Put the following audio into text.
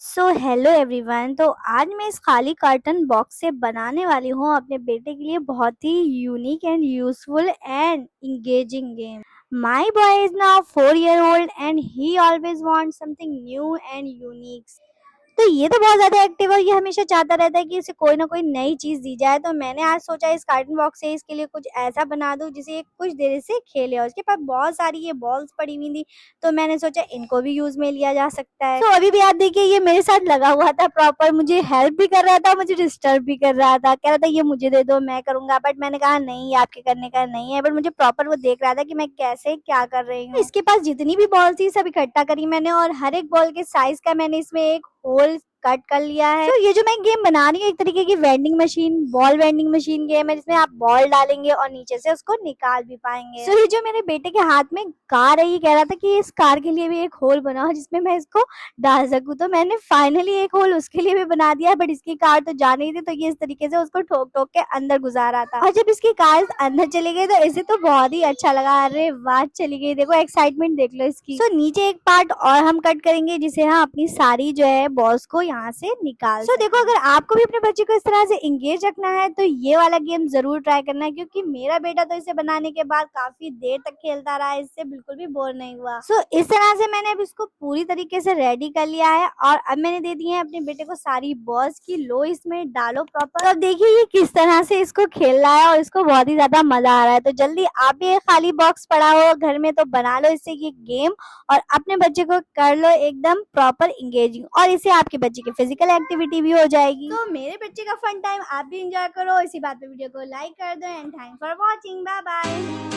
So hello everyone. तो आज मैं इस खाली कार्टन बॉक्स से बनाने वाली हूँ अपने बेटे के लिए बहुत ही unique and useful and engaging game. My boy is now 4 year old and he always want something new and unique. तो ये तो बहुत ज्यादा एक्टिव है, ये हमेशा चाहता रहता है कि इसे कोई ना कोई नई चीज दी जाए। तो मैंने आज सोचा इस कार्टन बॉक्स से इसके लिए कुछ ऐसा बना दूं जिसे ये कुछ देर से खेले। और उसके पास बहुत सारी ये बॉल्स पड़ी हुई थी, तो मैंने सोचा इनको भी यूज में लिया जा सकता है। तो अभी भी आप देखिए, ये मेरे साथ लगा हुआ था, प्रॉपर मुझे हेल्प भी कर रहा था, मुझे डिस्टर्ब भी कर रहा था, कह रहा था ये मुझे दे दो मैं करूंगा। बट मैंने कहा नहीं, ये आपके करने का नहीं है। बट मुझे प्रॉपर वो देख रहा था कि मैं कैसे क्या कर रही हूँ। इसके पास जितनी भी बॉल थी सब इकट्ठा करी मैंने, और हर एक बॉल के साइज का मैंने इसमें एक होल कट कर लिया है। तो ये जो मैं गेम बना रही हूँ एक तरीके की vending machine, ball vending machine game है, जिसमें आप बॉल डालेंगे और नीचे से उसको निकाल भी पाएंगे। तो ये जो मेरे बेटे के हाथ में कार है, ये कह रहा था कि इस कार के लिए भी एक होल बनाओ जिसमें मैं इसको डाल सकूं। तो मैंने फाइनली एक होल उसके लिए भी बना दिया। बट इसकी कार तो जा नहीं थी, तो ये इस तरीके से उसको ठोक ठोक के अंदर गुजारा था। और जब इसकी कार अंदर चली गई तो इसे तो बहुत ही अच्छा लगा। अरे वाह, चली गई, देखो एक्साइटमेंट देख लो इसकी। तो नीचे एक पार्ट और हम कट करेंगे जिसे हम अपनी सारी जो है बॉल्स को यहाँ से निकाल। देखो, अगर आपको भी अपने बच्चे को इस तरह से इंगेज रखना है तो ये वाला गेम जरूर ट्राई करना है, क्योंकि मेरा बेटा तो इसे बनाने के बाद काफी देर तक खेलता रहा, इससे बिल्कुल भी बोर नहीं हुआ। इस तरह से मैंने अब इसको पूरी तरीके से रेडी कर लिया है, और अब मैंने दे दी है अपने बेटे को सारी बॉल्स की, लो इसमें डालो प्रॉपर। अब देखिए ये किस तरह से इसको खेल रहा है, और इसको बहुत ही ज्यादा मजा आ रहा है। तो जल्दी आप भी एक खाली बॉक्स पड़ा हो घर में तो बना लो इससे ये गेम, और अपने बच्चे को कर लो एकदम प्रॉपर इंगेजिंग, और इससे आपके बच्चे की फिजिकल एक्टिविटी भी हो जाएगी। तो मेरे बच्चे का फन टाइम आप भी एंजॉय करो। इसी बात पे वीडियो को लाइक कर दो and thanks for watching. Bye bye.